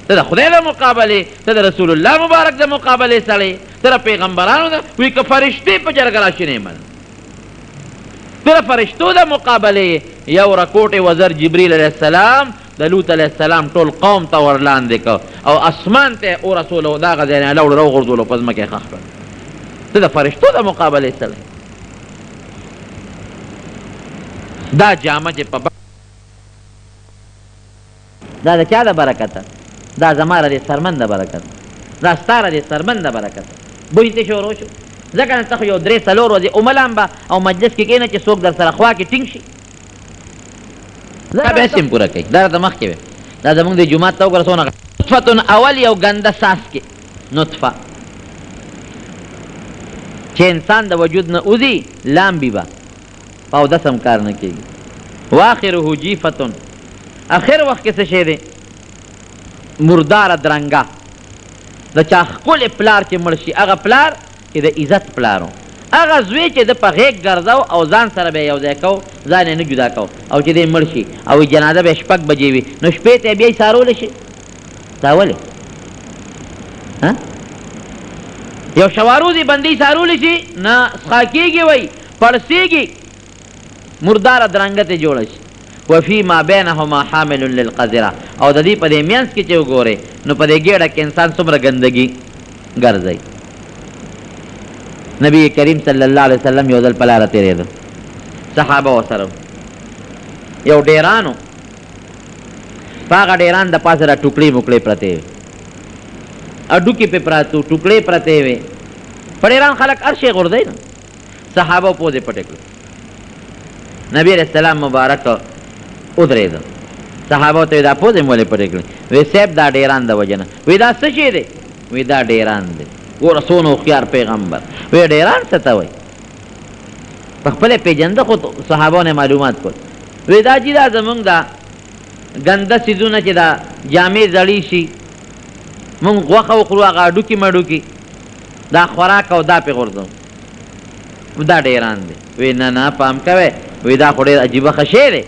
ته د خدای د مقابلې ته د رسول الله مبارک د مقابلې سړی ته د پیغمبرانو د وایي که فرشتې په جرګه راشي نه یې منم ته د فرشتو د مقابلې یو رکوټ وزر جبریل علیه السلام د لوط علیه السلام ټول قوم ته ورلاندې که او اسمان ته ورسولو د هغه ځای نه لوړ راوغورځولو په ځمکه یې ښخ کړ ته د فرشتو د مقابلې سړی دا جامه چې په دا د چا د برکته دا زما د سرمن د برکت دا ستا د سرمن د برکت بوی ته شروع شو ځکه نه ته خو یو 3-4 ورځې عملان به او مجلس کې کښېنه چې څوک در سره خوا کې ټینګ شي دا بیا سیم پوره کوي دا راته مخکې وی دا زمونږ د جومات ته وګوره څونه نطفتن اول یو ګنده ساس کې نطفه چې انسان د وجود نه اوځي لامبي به او دس هم کار نه کېږي واخره جیفتن اخر وخت کې څه شی دی مرداره درنګه د چا ښکلې پلار چې مړ شي هغه پلار چې د عزت پلار و هغه زوی چې د په غېږ ګرځو او ځان سره به یې یو ځای کو ځان یې نه جدا کو او چې دی مړ شي او جنازه به 6 بجې وي نو شپې ته بیا یې څارولی شي دا ولې یو شواروزي بندي څارولی شي نه څښا کېږي وایي پړسېږي مرداره درنګه ته جوړه شي وفي ما بینهما حامل للقذره او د دې په دې مینځ کې چې وګورې نو په دې ګېډه کې انسان څومره ګندګي ګرځوي نبی کریم صلی الله علیه وسلم یو ځل په لاره تېرېده صحابه ورسره یو ډېران و په هغه ډېران د پاسه را ټوکړې موکړې پرتې وې هډوکي پې پراته وو ټوکړې پرتې وې په ډېران خلک هر شی غورځوي نه صحابه پوزې پټې کړې نبی علیه السلام مبارک ودرېده صحابو ته دا پوزې مولې پټې کړې وی صاحب دا ډېران د وجه نه وی دا څه شی دی وی دا ډېران دی ګوره څونه هوښیار پیغمبر وی ډېران څه ته وایي په خپله پېژنده خو صحابو نه معلومات کول وی دا چې دا زمونږ دا ګنده څیزونه چې دا جامې زړې شي مونږ غوښه وخورو هغه هډوکي مډوکي دا خوراک او دا پې غورځو دا ډېران دی وی نه نه پام کوئ وی دا خو ډېر عجیبه ښه شی دی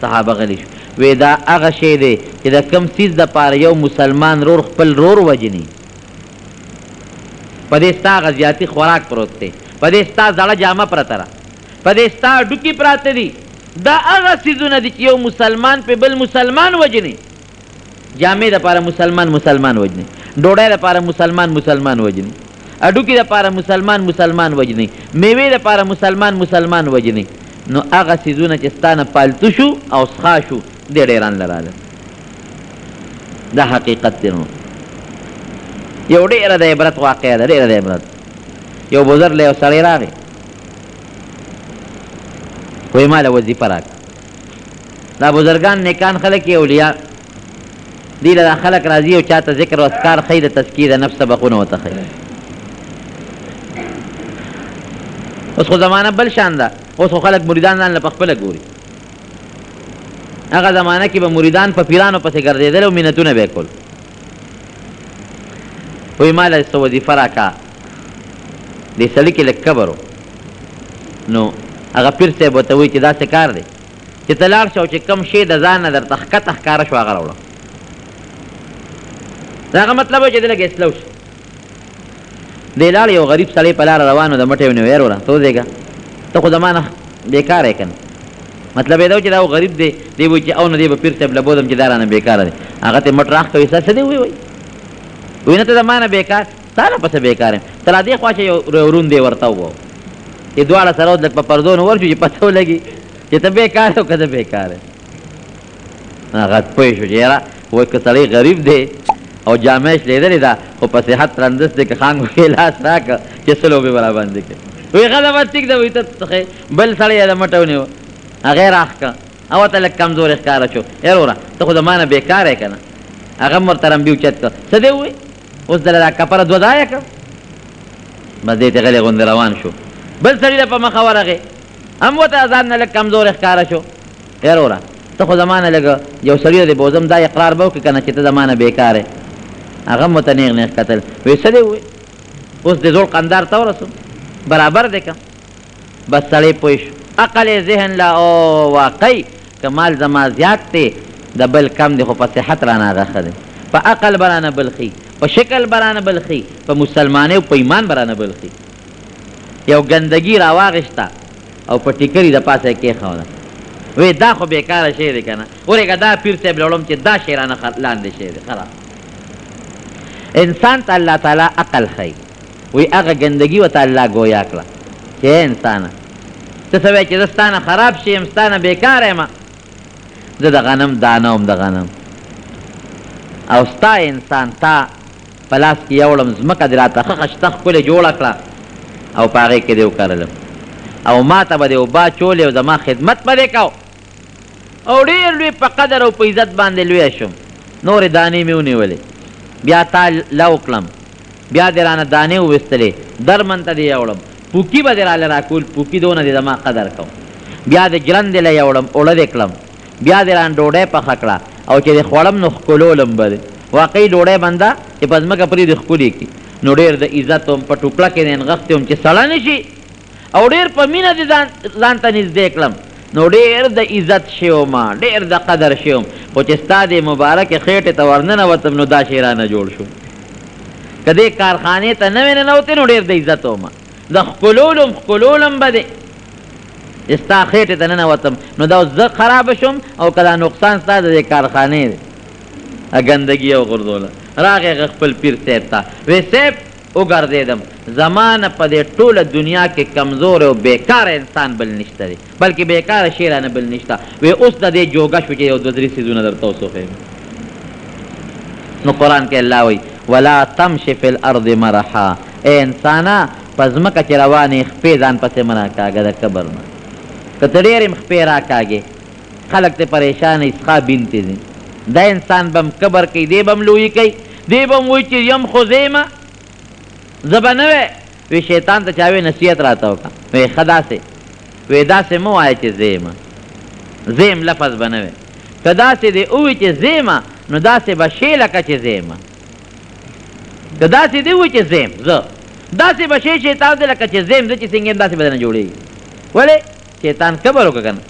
صحابه غلی شو وی دا هغه شی دی چې د کم څیز دپاره یو مسلمان رور خپل رور وجني په دې ستا هغه زیاتي خوراک پروت دی په دې ستا زړه جامه پرته ده په دې ستا هډوکي پراته دي دا هغه څیزونه دي چې یو مسلمان په بل مسلمان وجني جامې دپاره مسلمان وجني ډوډۍ دپاره مسلمان وجني هډوکي دپاره مسلمان وجني میوې دپاره مسلمان وجني نو هغه څیزونه چې ستا نه پالتو شو او څښا شو دې ډېران لراله دا حقیقت دی نو یو ډېره د عبرت واقعه ده ډېره د عبرت یو بزرګ له یو سړی راغی وایي ما له وظیفه راکړه دا بزرګان نیکان خلک یې اولیا دې له دا خلک راځي او چا ته ذکر او اذکار ښیي د تزکیې د نفس سبقونه ورته ښیي اوس خو زمانه بل شان ده اوس خو خلک مریدان ځان له په خپله ګوري هغه زمانه کې به مریدان په پیرانو پسې ګرځېدل او منتونه به یې کول وایي ما له څه وظیفه راکړه دې سړي کې لږ کبر و نو هغه پیر صاحب ورته وایي چې داسې کار دی چې ته لاړ شه او چې کوم شی د ځان نه درته ښکته ښکاره شو هغه راوړه د هغه مطلب و چې دی لږ اصلاح شي دی لاړ یو غریب سړی په لاره روان و د مټې ونیو ویې ته ودرېږه ته خو زما نه بېکاره یې که نه مطلب یې دا و چې دا غریب دی دی وایي چې او نه دی به پیر صاحب له بودم چې دا رانه بېکاره دی هغه ته مټ راښ کوي څه دی وایي وایي نه ته زما نه بېکار ستا نه پسې بېکار یم ته را دې خوا چې یو ورون دی ورته ووایو چې دواړه سره لږ په پردو نه ورشو چې پته ولګي چې ته بېکار یې او که زه بېکار یم هغه پوه شو چې یاره وایي که سړی غریب دی او جامع شلیدلې ده خو په صحت رندس دی که خانګو کې لاس راکړه چې څه لوبې به راباندې کړې وایي ښه ده بس ټیک ده وایي ته بل سړی یې د مټه ونیو هغه یې راښکه او ته لږ کمزورې ښکاره شو یاره وره ته خو زما نه بېکاره یې که نه هغه هم ورته رمبي اوچت کړه څه دی ووایي اوس دله دا کپره دوه ځایه کړه بس دی ته غلی غوندې روان شو بل سړي له په مخه ورغې هم ورته ځان نه لږ کمزور ښکاره شو. یار وره ته خو زما نه لږ یو سړي دی بوزم دا اقرار به وکړي که نه چې ته زما نه بېکار یې. هغه هم ورته نیغ نیغ کتل وایي څه دی ووایي اوس د زوړ قندار ته ورسو برابر دی که بس سړی پوه شو عقل ذهن لا او واقعي که مال زما زیات دی د بل کم دی خو په صحت رانه هغه ښه دی په عقل به رانه بل ښي په شکل به رانه بل ښي په مسلمانۍ او په ایمان به رانه بل ښي. یو ګندګي راواغېسته او په ټیکري د پاسه یې کېښوده وی دا خو بېکاره شی دی که نه ورېږه دا پیر صاحب له وړم چې دا شی رانه لاندې شی دی خراب. انسان ته الله تعالی عقل ښیي وی هغه ګندګي ورته الله ګویا کړه چې انسانه ته څه وایې چې زه ستا نه خراب شي یم ستا نه بېکاره یم زه د غنم دانه وم د غنم او ستا انسان تا په لاس کې یوړم ځمکه دې راته ښه خشته ښکلې جوړه کړه او په هغې کې دې وکرلم او ما ته به دې اوبه چولې او زما خدمت به دې کو او ډېر لوی په قدر او په عزت باندې لویه شوم نورې دانې مې ونیولې بیا تا لو کړم بیا دې رانه دانې وویستلې درمن ته دې یوړم پوکي به دې راله راکول پوکي دونه دې زما قدر کو بیا دې جرندې له یوړم اوړه دې کړم بیا دې رانه ډوډۍ پخه کړه او چې دې خوړم نو ښکلولم به دې واقعي ډوډۍ بنده چې په ځمکه پرې دې ښکلې کړي نو ډېر د عزت وم په ټوکړه کې دې نغښتې وم چې سړه نه شي او ډېر په مینه دې ځان ته نږدې کړم نو ډېر د عزت شی وم ډېر د قدر شی وم خو چې ستا دې مبارکې خېټې ته ورننوتم نو دا شی رانه جوړ شو که دې کارخانې ته نه وې ننوتې نو ډېر د عزت وم د ښکلولم به دې ستا خېټې ته ننوتم نو دا اوس زه خرابه شوم او که دا نقصان ستا د دې کارخانې دی ګندګي او غورځوله راغی هغه خپل پیر صاحب ته وی صاحب وګرځېدم زما نه په دې ټوله دنیا کې کمزور او بېکاره انسان بل نشته دی بلکې بېکاره شی رانه بل نشته وی اوس د دې جوګه شو چې یو دوه درې څیزونه درته وڅوښیم. نو قرآن کې الله وایي ولا تمشي فی الارض مرحا ای انسانه په ځمکه چې روانې خپې ځان پسې مه راکاږه د کبر نه که ته ډېرې خپې راکاږې خلک ته پریشانه اسخا بینتې دي دا انسان بم کبر کوي دی بم لویي کوي دی بم وایي چې یم خو زیمه زه به نه وی وی شیطان ته چا وی نصیحت راته وکړه وی ښه داسې وی داسې مه وایه چې زیمه زیم لفظ به نه وی که داسې دی ووایي چې زیمه نو داسې به شی لکه چې زیمه که داسې دی ووایي چې زیم زه داسې به شی شیطان دی لکه چې زیم زه چې څنګه یم داسې به نه جوړېږي ولې شیطان کبر وکړه که نه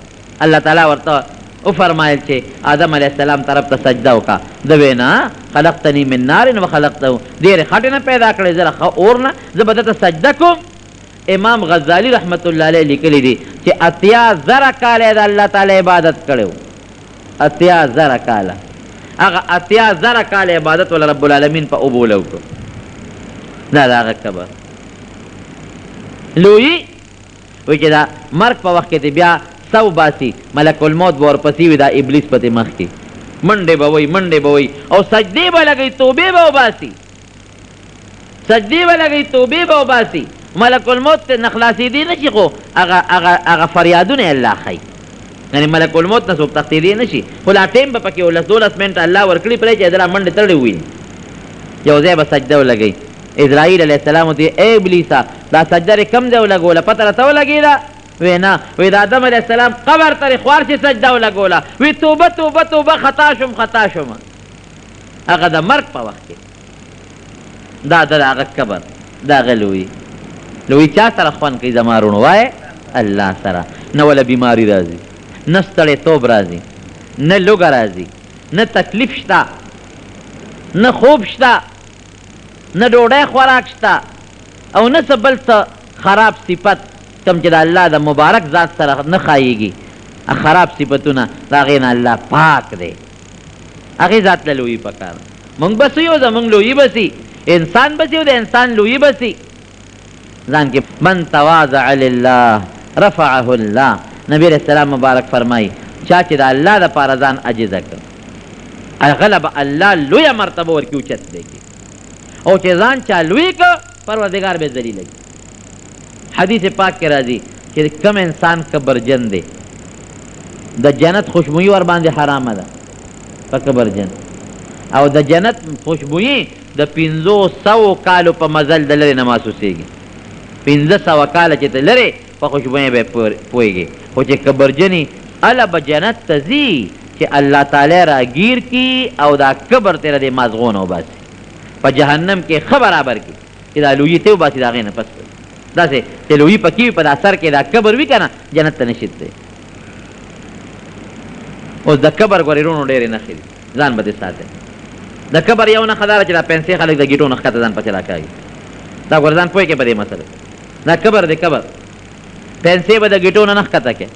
الله تعالی ورته وفرمایل چې آدم علیه السلام طرف ته سجده وکړه د وی نه خلقتنی من نار و خلقته ډېرې خټې نه پیدا کړې زه له اور نه زه به درته سجده کوم. امام غزالی رحمت الله علیه لیکلی دی چې 80,000 کاله د الله تعالی عبادت کړی 80,000 کاله هغه 80,000 کاله عبادت ول رب العالمین په اوبوله وکړو دا د هغه کبر لویي وایي چې دا مرګ په وخت کې دی بیا سو باسی ملک الموت به ورپسې وي دا ابلیس پتې مخ کې منډې به وایي او سجدې به لګوي توبې به وباسي سجدې به لګوي توبې به وباسي ملک الموت نه خلاصېدی نه شي خو هغه فریادونه یې الله ښایي یعنې ملک الموت نه څوک تښتېدی نه شي خو لا ټیم به پکې 12 منټه الله ورکړي پرې چې دله منډې تړلې وویني یو ځای به سجده ولګوي اسرائیل علیه السلام ورته ای ابلیسه دا سجده یې کم ځای ولګوله پته راته ولګېده وی نه وی د آدم علیه السلام قبر ترې خوار چې سجده ولګوله وی توبه توبه توبه خطا شوم هغه د مرګ په وخت کې دا د هغه قبر دا هغه لوی چا سره خوند کوي زما وروڼو وایه الله سره نه وله بیماري راځي نه ستړیتوب راځي نه لوږه راځي نه تکلیف شته نه خوب شته نه ډوډۍ خوراک شته او نه څه بل څه خراب صفت کم چې د الله د مبارک ذات سره نه ښایېږي خراب صفتونه د هغې نه الله پاک دی هغې ذات له لویي پکار مونږ به یو زمونږ لویي به سي انسان به سي او د انسان لویي به سي ځان کې من تواضع لله رفعه الله نبی علیه السلام مبارک فرمایي چا چې د الله دپاره ځان عجزه کړ هغه به الله لویه مرتبه ورکړي اوچت دی او چې ځان چا لوی کړ پروردګار به ذلیله کړي حدیث پاک کې راځي چې کم انسان کبرجن دی د جنت خوشبویي ور باندې حرامه ده په کبرجن او د جنت خوشبویي د 500 کالو په مزل د لرې نه محسوسېږي 500 کاله چې ته لرې په خوشبویۍ به پوهېږي خو چې کبرجنې هله به جنت ته ځي چې الله تعالی راګیر کي او دا کبر تېره دې مازغونه وباسي په جهنم کې ښه برابر کي چې دا لویي ته وباسي د هغې نه پس داسې چې لویي پکې وي په دا سر کې دا کبر وي که نه جنت ته نشي دی اوس د کبر ګورې رونو ډېرې نښې دي ځان به دې ساتئ د کبر یو نښه دا ده چې دا پنسې خلک د ګیټو نه ښکته ځان پسې راکاږي دا ګوره ځان پوهېږې په دې مسله دا کبر دی کبر پنسې به د ګیټو نه ښکته کړې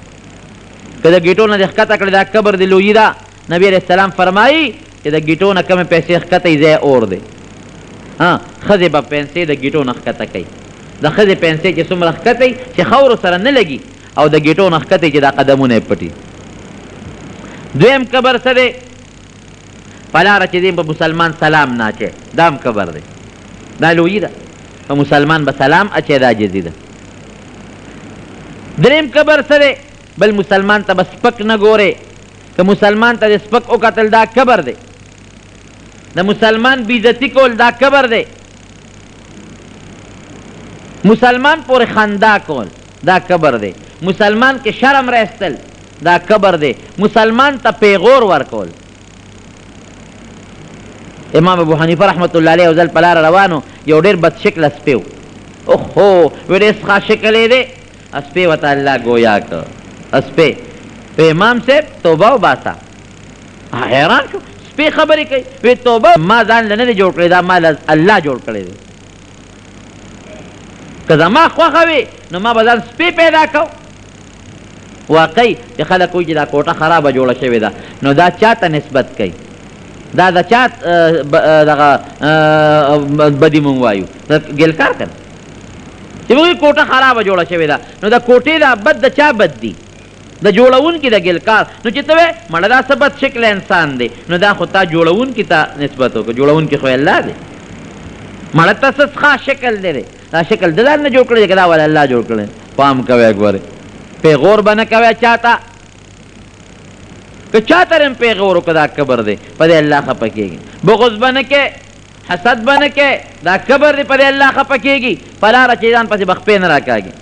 که د ګیټو نه دې ښکته کړې دا کبر د لویي ده نبي علیه السلام فرمایي چې د ګیټو نه کمې پیسې ښکته یي ځای اور دی ښځې به پنسې د ګیټو نه ښکته کوي د ښځې پنسې چې څومره ښکته یي چې خاورو سره نه لګي او د ګیټو نه ښکته یي چې دا قدمونه یې پټي دویم کبر څه دی په لاره چې دی په مسلمان سلام نه اچوي دا هم کبر دی دا لویي ده په مسلمان به سلام اچوي دا عاجزي ده دریم کبر څه دی بل مسلمان ته به سپک نه ګورې که مسلمان ته د سپک وکتل دا کبر دی د مسلمان بېعزتي کول دا کبر دی مسلمان پورې خندا کول دا کبر دی مسلمان کې شرم رایستل دا کبر دی مسلمان ته پیغور ورکول امام ابو حنیفه رحمت الله علیه یو ځل په لاره روانو یو ډېر بد شکله سپی و اوهو وی ډېر ښه شکل یې دی سپی ورته الله ګویا که سپی په امام صاحب توبه وباسه حیران شو سپی خبرې کوي وی توبه ما ځان له نه دی جوړ کړی دا ما الله جوړ کړی دی که زما خوښه وي نو ما به ځان سپی پیدا کو واقعي چې خلک وایي چې دا کوټه خرابه جوړه شوې ده نو دا چا ته نسبت کوي دا د چا دغه بدي مونږ وایو ګلکار که چې موږ کوټه خرابه جوړه شوې ده نو د کوټې دا بد د چا بد دي د جوړونکي د ګلکار نو چې ته وایې مړه دا څه بد شکله انسان دی نو دا خو تا جوړونکي ته نسبت وکړه جوړونکي خو الله دی مړه ته څه ښه شکل دی دا شکل د ځان نه جوړ کړی دی که دا ولې الله جوړ کړی پام کوی ګورې پیغور به نه کوی چا ته که چا ته هم پیغور وکړه دا کبر دی په دې الله خفه کېږي بغض به نه کې حسد به نه کې دا کبر دی په دې الله خفه کېږي په لاره چې ځان پسې به خپې نه راکاږي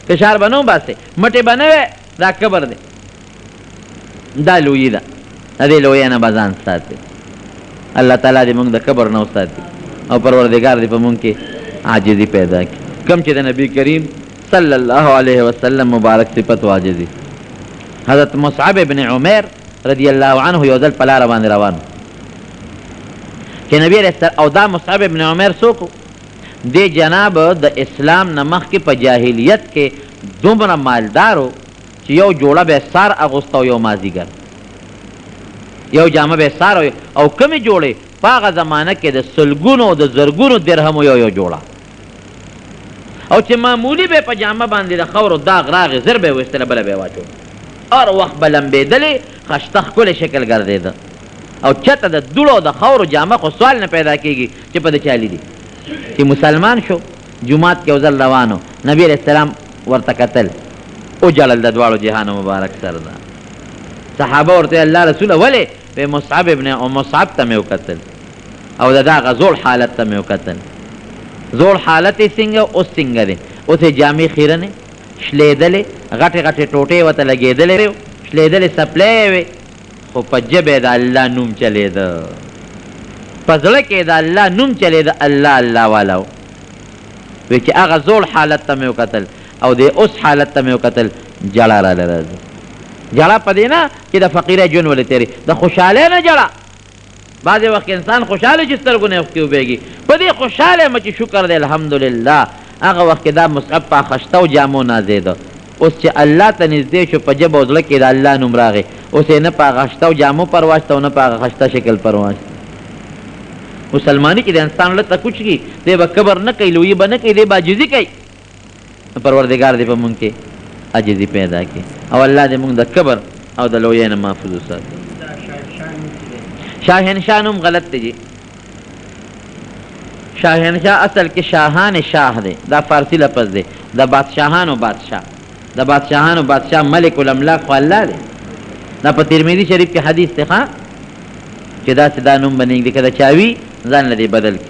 فشار به نه وباسې مټې به نه وې دا کبر دی دا لویي ده د دې لویۍ نه به ځان ساتي الله تعالی دې موږ د کبر نه وساتي او پروردګار دې په موږ کې عاجزي پیدا کړي کم چې د نبي کریم صلی الله علیه وسلم مبارک صفت و عاجزي حضرت مصعب ابن عمیر رضی الله عنه یو ځل په لاره باندې روان چې نبی علیه او دا مصعب ابن عمیر څوک دې جناب د اسلام نه مخکې په جاهلیت کې دومره مالدارو چې یو جوړه به سار اغوسته او یو مازدیګر یو جامه به سار او کمې جوړې په هغه زمانه کې د سلګونو د زرګونو درهمو یو جوړه او چې معمولي به په جامه باندې د خاورو داغ راغې زر به یې ویستله بله به یې واچول هر وخت به لمبېدلې خشته ښکلی شکل ګرځېده او چته د دوړو د خاورو جامه خو سوال نه پیدا کېږي چې په د چالي دي چې مسلمان شو جومات کې یو ځل روانو نبي علیه السلام ورته کتل وجړل د دواړو جهانو مبارک سر ده صحابه ورته الله رسوله ولې په مصعب ابن مصعب ته مې وکتل او د دغه زوړ حالت ته مې وکتل زوړ حالت یې څنګه اوس څنګه دی اوس یې جامې خیرنې شلېدلې غټې غټې ټوټې ورته لګېدلې شلېدلې سپلې وې خو په ژبه د الله نوم چلېده په زړه کې د الله نوم چلېده الله الله والا و وی چې هغه زوړ حالت ته مې وکتل او د اوس حالت ته مې وکتل جړه راله راځي جړه په دې نه چې د فقیره ژوند ولې تېرې د خوشحالۍ نه جړه بعضې وخت انسان خوشحاله چې سترګو نه اوښکې وبهېږي په دې خوشحاله یم چې شکر دی الحمدلله هغه وخت کې دا مصعب په خشتو جامو نازېده اوس چې الله ته نږدې شو په ژبه او زړه کې د الله نوم راغی اوس یې نه په هغه خشتو جامو پرواست او نه په هغه خشته شکل پرواست مسلماني کې د انسان له تکوچ کي دی به کبر نه کوي لویي به نه کوي دی به عاجزي کوي پروردګار دې په مونږ کې عاجزي پیدا کړي او الله دې مونږ د کبر او د لویۍ نه محفوظ وساتي شاهنشاه نوم غلط دی جی شاهنشاه اصل کې شاهان شاه دی دا فارسی لفظ دی د بادشاهانو بادشاه د بادشاهانو بادشاه ملک الاملاک خو الله دی دا په ترمذي شریف کې حدیث دی ښه چې داسې دا نوم به نږدې که د چا وي ځان له دې بدل کړي